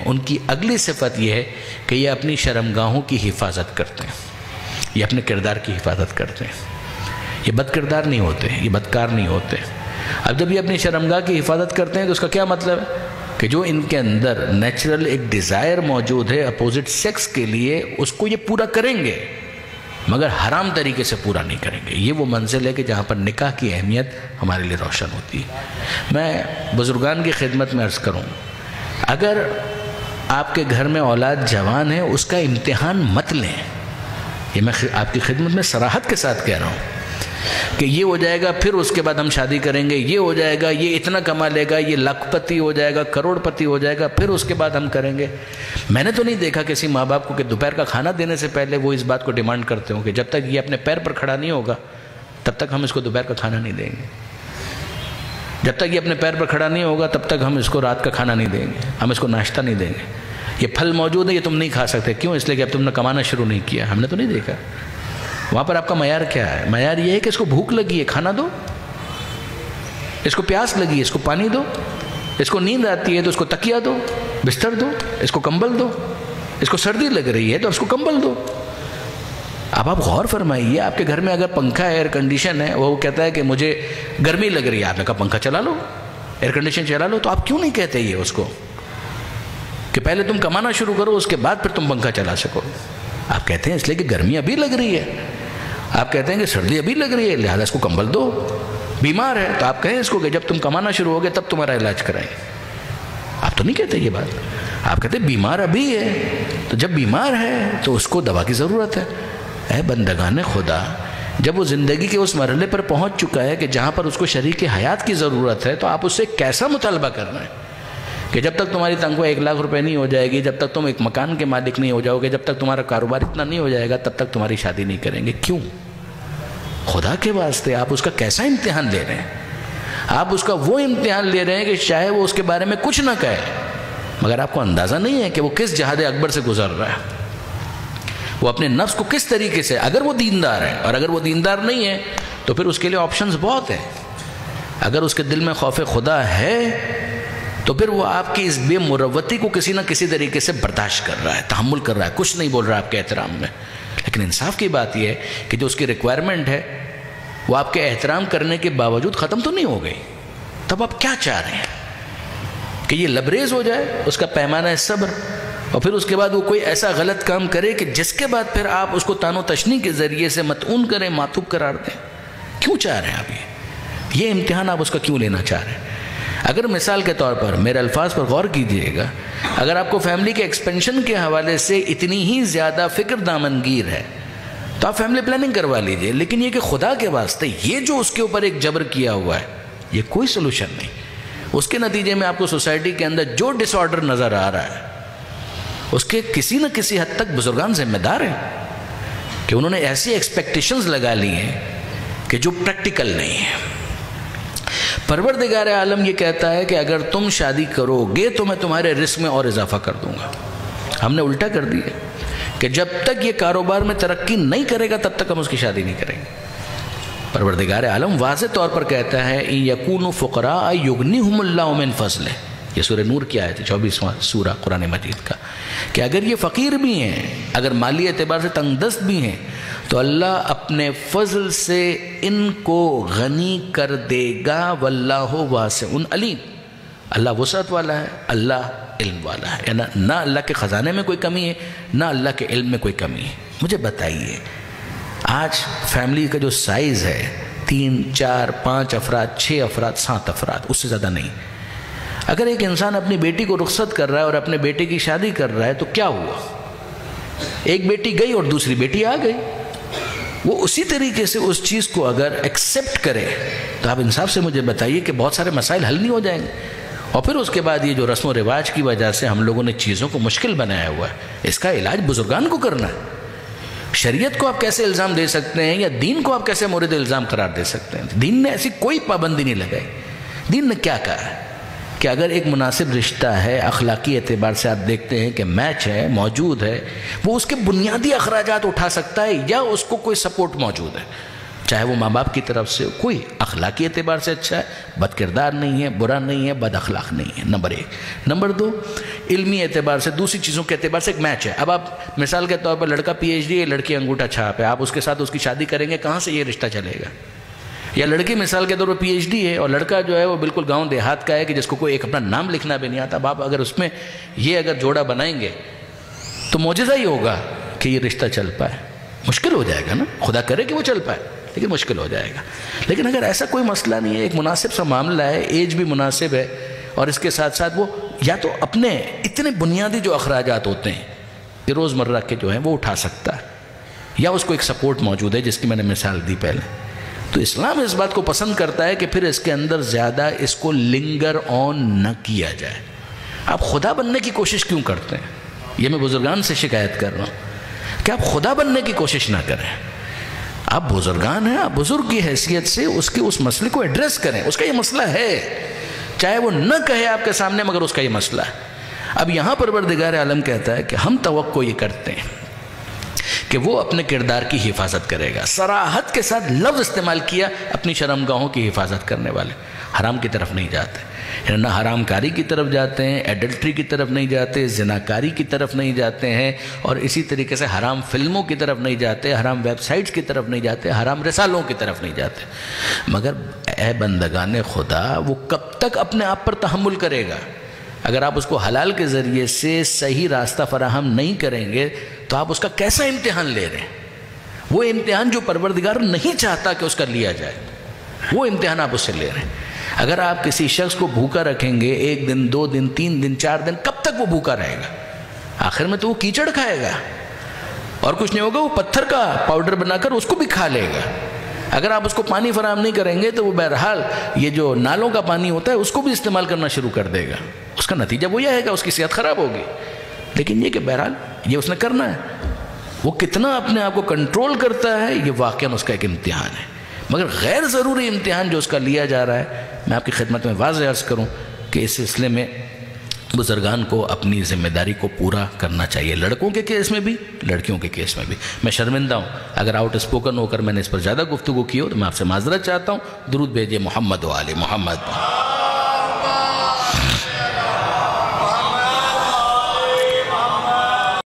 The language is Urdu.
ان کی اگلی صفت یہ ہے کہ یہ اپنی شرمگاہوں کی حفاظت کرتے ہیں، یہ اپنے کردار کی حفاظت کرتے ہیں، یہ بد کردار نہیں ہوتے، یہ بدکار نہیں ہوتے۔ اب جب یہ اپنی شرمگاہ کی حفاظت کرتے ہیں تو اس کا کیا مطلب ہے کہ جو ان کے اندر نیچرل ایک ڈیزائر موجود ہے اپوزٹ سیکس کے لیے، اس کو یہ پورا کریں گے مگر حرام طریقے سے پورا نہیں کریں گے۔ یہ وہ منزل ہے کہ جہاں پر نکاح کی اہمیت ہمارے لیے روشن ہوتی ہے۔ میں بزرگان کی خدمت میں عرض کروں، اگر آپ کے گھر میں اولاد جوان ہے اس کا امتحان مت لیں، یہ میں آپ کی خدمت میں صراحت کے ساتھ کہہ رہا ہوں کہ یہ ہو جائے گا پھر اس کے بعد ہم شادی کریں گے، یہ ہو جائے گا، یہ اتنا کما لے گا، یہ لاکھ پتی ہو جائے گا، کروڑ پتی ہو جائے گا، پھر اس کے بعد ہم کریں گے۔ میں نے تو نہیں دیکھا کسی ماں باپ کو کہ دوپہر کا کھانا دینے سے پہلے وہ اس بات کو ڈیمانڈ کرتے ہوں کہ جب تک یہ اپنے پیر پر کھڑا نہیں ہوگا تب تک ہم اس کو دوپہر کا کھانا نہیں دیں گے، جب تک یہ اپنے پیر پر کھڑا نہیں ہوگا تب تک ہم اس کو رات کا کھانا نہیں دیں گے، ہم اس کو ناشتہ نہیں دیں گے، یہ پھل موجود ہے یہ تم نہیں کھا سکتے، کیوں؟ اس لیے کہ اب تم نے کمانا شروع نہیں کیا۔ ہم نے تو نہیں دیکھا۔ وہاں پر آپ کا معیار کیا ہے؟ معیار یہ ہے کہ اس کو بھوک لگی ہے کھانا دو، اس کو پیاس لگی ہے اس کو پانی دو، اس کو نیند آتی ہے تو اس کو تکیہ دو، بستر دو، اس کو کمبل دو، اس کو سردی لگ رہی ہے تو اس کو کمبل دو۔ اب آپ غور فرمائیے، آپ کے گھر میں اگر پنکھا ہے، ایئر کنڈیشن ہے، وہ کہتا ہے کہ مجھے گرمی لگ رہی ہے، آپ نے کہا پنکھا چلا لو، ایئر کنڈیشن چلا لو، تو آپ کیوں نہیں کہتے یہ اس کو کہ پہلے تم کمانا شروع کرو اس کے بعد پھر تم پنکھا چلا سکو؟ آپ کہتے ہیں اس لیے کہ گرمی ابھی لگ رہی ہے، آپ کہتے ہیں کہ سردی ابھی لگ رہی ہے لہذا اس کو کمبل دو، بیمار ہے تو آپ کہیں اس کو کہ جب تم کمانا شروع ہوگے تب تمہارا علاج کرائیں۔ آپ تو نہیں کہتے یہ بات، آپ کہتے ہیں بیمار ابھی ہے تو جب بیمار ہے تو اس کو دوا کی ضرورت ہے۔ اے بندگان خدا، جب وہ زندگی کے اس مرحلے پر پہنچ چکا ہے کہ جہاں پر اس کو شریک حیات کی ضرورت ہے تو آپ اس سے کیسا مطالبہ کر رہے ہیں کہ جب تک تمہاری تنخواہ 1 لاکھ روپے نہیں ہو جائے گی، جب تک تم ایک مکان کے مالک نہیں ہو جاؤ گے، جب تک تمہارا کاروبار اتنا نہیں ہو جائے گا تب تک تمہاری شادی نہیں کریں گے؟ کیوں؟ خدا کے واسطے آپ اس کا کیسا امتحان لے رہے ہیں؟ آپ اس کا وہ امتحان لے رہے ہیں کہ چاہے وہ اس کے بارے میں کچھ نہ کہے مگر آپ کو اندازہ نہیں ہے کہ وہ کس جہاد اکبر سے گزر رہا ہے، وہ اپنے نفس کو کس طریقے سے، اگر وہ دیندار ہے، اور اگر وہ دیندار نہیں ہے تو پھر اس کے لیے آپشنز بہت ہیں۔ اگر اس کے دل میں خوف خدا ہے تو پھر وہ آپ کی اس بے مروتی کو کسی نہ کسی طریقے سے برداشت کر رہا ہے، تحمل کر رہا ہے، کچھ نہیں بول رہا آپ کے احترام میں۔ لیکن انصاف کی بات یہ ہے کہ جو اس کی ریکوائرمنٹ ہے وہ آپ کے احترام کرنے کے باوجود ختم تو نہیں ہو گئی، تب آپ کیا چاہ رہے ہیں کہ یہ لبریز ہو جائے اس کا پیمانہ صبر، اور پھر اس کے بعد وہ کوئی ایسا غلط کام کرے کہ جس کے بعد پھر آپ اس کو تان و تشنی کے ذریعے سے مطعون کریں، معطوب قرار دیں؟ کیوں چاہ رہے ہیں آپ یہ امتحان آپ اس کا کیوں لینا چاہ رہے ہیں؟ اگر مثال کے طور پر میرے الفاظ پر غور کیجئے گا، اگر آپ کو فیملی کے ایکسپینشن کے حوالے سے اتنی ہی زیادہ فکر دامنگیر ہے تو آپ فیملی پلاننگ کروا لیجئے، لیکن یہ کہ خدا کے واسطے یہ جو اس کے اوپر ایک جبر کیا ہوا ہے یہ کوئی سلوشن نہیں۔ اس کے نتیجے میں آپ کو سوسائٹی کے اندر جو ڈس آرڈر نظر آ رہا ہے اس کے کسی نہ کسی حد تک بزرگان ذمہ دار ہیں کہ انہوں نے ایسی ایکسپیکٹیشنز لگا لی ہیں کہ جو پریکٹیکل نہیں ہیں۔ پروردگار عالم یہ کہتا ہے کہ اگر تم شادی کرو گے تو میں تمہارے رزق میں اور اضافہ کر دوں گا۔ ہم نے الٹا کر دیا کہ جب تک یہ کاروبار میں ترقی نہیں کرے گا تب تک ہم اس کی شادی نہیں کریں گے۔ پروردگار عالم واضح طور پر کہتا ہے اِن یکونوا فقراء یغنیہم اللہ من فضلہ، یہ سورہ نور کی آیت ہے 24واں سورہ قرآن مجید کا، کہ اگر یہ فقیر بھی ہیں، اگر مالی اعتبار سے تنگ دست بھی ہیں تو اللہ اپنے فضل سے ان کو غنی کر دے گا، واللہ واسع علیم، اللہ وسعت والا ہے، اللہ علم والا ہے، یعنی نہ اللہ کے خزانے میں کوئی کمی ہے نہ اللہ کے علم میں کوئی کمی ہے۔ مجھے بتائیے آج فیملی کا جو سائز ہے 3 4 5 افراد 6 افراد 7 افراد، اس سے زیادہ نہیں، اگر ایک انسان اپنی بیٹی کو رخصت کر رہا ہے اور اپنے بیٹے کی شادی کر رہا ہے تو کیا ہوا؟ ایک بیٹی گئی اور دوسری بیٹی آ گئی، وہ اسی طریقے سے اس چیز کو اگر ایکسیپٹ کرے تو آپ انصاف سے مجھے بتائیے کہ بہت سارے مسائل حل نہیں ہو جائیں گے۔ اور پھر اس کے بعد یہ جو رسم و رواج کی وجہ سے ہم لوگوں نے چیزوں کو مشکل بنایا ہوا ہے، اس کا علاج بزرگان کو کرنا ہے۔ شریعت کو آپ کیسے الزام دے سکتے ہیں یا دین کو آپ کیسے مورد الزام قرار دے سکتے ہیں؟ دین نے ایسی کوئی پابندی نہیں لگائی۔ دین نے کیا کہا ہے کہ اگر ایک مناسب رشتہ ہے، اخلاقی اعتبار سے آپ دیکھتے ہیں کہ میچ ہے، موجود ہے، وہ اس کے بنیادی اخراجات اٹھا سکتا ہے یا اس کو کوئی سپورٹ موجود ہے، چاہے وہ ماں باپ کی طرف سے کوئی اخلاقی اعتبار سے اچھا ہے، بد کردار نہیں ہے، برا نہیں ہے، بد اخلاق نہیں ہے، نمبر 1۔ نمبر 2، علمی اعتبار سے، دوسری چیزوں کے اعتبار سے ایک میچ ہے۔ اب آپ مثال کے طور پر لڑکا PhD ہے، لڑکی انگوٹھا چھاپ ہے، آپ اس کے ساتھ اس کی شادی کریں گے، کہاں سے یہ رشتہ چلے گا؟ یا لڑکی مثال کے طور پر PhD ہے اور لڑکا جو ہے وہ بالکل گاؤں دیہات کا ہے کہ جس کو کوئی ایک اپنا نام لکھنا بھی نہیں آتا۔ اب آپ اگر اس میں یہ اگر جوڑا بنائیں گے تو معجزہ ہی ہوگا کہ یہ رشتہ چل پائے۔ مشکل ہو جائے گا نا، خدا کرے کہ وہ چل پائے، لیکن مشکل ہو جائے گا۔ لیکن اگر ایسا کوئی مسئلہ نہیں ہے، ایک مناسب سا معاملہ ہے، ایج بھی مناسب ہے، اور اس کے ساتھ ساتھ وہ یا تو اپنے اتنے بنیادی جو اخراجات ہوتے ہیں کہ روز مرہ کے جو ہیں وہ اٹھا سکتا ہے، یا اس کو ایک سپورٹ موجود ہے جس کی میں نے مثال دی پہلے، تو اسلام اس بات کو پسند کرتا ہے کہ پھر اس کے اندر زیادہ اس کو لنگر آن نہ کیا جائے۔ آپ خدا بننے کی کوشش کیوں کرتے ہیں؟ یہ میں بزرگان سے شکایت کر رہا ہوں کہ آپ خدا بننے کی کوشش نہ کریں۔ آپ بزرگان ہیں، آپ بزرگ کی حیثیت سے اس کے اس مسئلے کو ایڈریس کریں۔ اس کا یہ مسئلہ ہے، چاہے وہ نہ کہے آپ کے سامنے، مگر اس کا یہ مسئلہ ہے۔ اب یہاں پروردگار عالم کہتا ہے کہ ہم توقع یہ کرتے ہیں کہ وہ اپنے کردار کی حفاظت کرے گا۔ صراحت کے ساتھ لفظ استعمال کیا، اپنی شرمگاہوں کی حفاظت کرنے والے حرام کی طرف نہیں جاتے، نہ حرام کاری کی طرف جاتے ہیں، ایڈلٹری کی طرف نہیں جاتے، زناکاری کی طرف نہیں جاتے ہیں، اور اسی طریقے سے حرام فلموں کی طرف نہیں جاتے، حرام ویب سائٹس کی طرف نہیں جاتے، حرام رسالوں کی طرف نہیں جاتے۔ مگر اے بندگان خدا، وہ کب تک اپنے آپ پر تحمل کرے گا؟ اگر آپ اس کو حلال کے ذریعے سے صحیح راستہ فراہم نہیں کریں گے تو آپ اس کا کیسا امتحان لے رہے ہیں؟ وہ امتحان جو پروردگار نہیں چاہتا کہ اس کا لیا جائے، وہ امتحان آپ اس سے لے رہے ہیں۔ اگر آپ کسی شخص کو بھوکا رکھیں گے 1 دن 2 دن 3 دن 4 دن، کب تک وہ بھوکا رہے گا؟ آخر میں تو وہ کیچڑ کھائے گا اور کچھ نہیں ہوگا، وہ پتھر کا پاؤڈر بنا کر اس کو بھی کھا لے گا۔ اگر آپ اس کو پانی فراہم نہیں کریں گے تو وہ بہرحال یہ جو نالوں کا پانی ہوتا ہے اس کو بھی استعمال کرنا شروع کر دے گا۔ اس کا نتیجہ وہ یہ ہے کہ اس کی صحت خراب ہوگی۔ لیکن یہ کہ بہرحال یہ اس نے کرنا ہے، وہ کتنا اپنے آپ کو کنٹرول کرتا ہے یہ واقعاً اس کا ایک امتحان ہے۔ مگر غیر ضروری امتحان جو اس کا لیا جا رہا ہے، میں آپ کی خدمت میں واضح عرض کروں کہ اس سلسلے میں بزرگان کو اپنی ذمہ داری کو پورا کرنا چاہیے، لڑکوں کے کیس میں بھی، لڑکیوں کے کیس میں بھی۔ میں شرمندہ ہوں اگر آؤٹ اسپوکن ہو کر میں نے اس پر زیادہ گفتگو کی ہو تو میں آپ سے معذرت چاہتا ہوں۔ درود بھیجیے محمد و آل محمد۔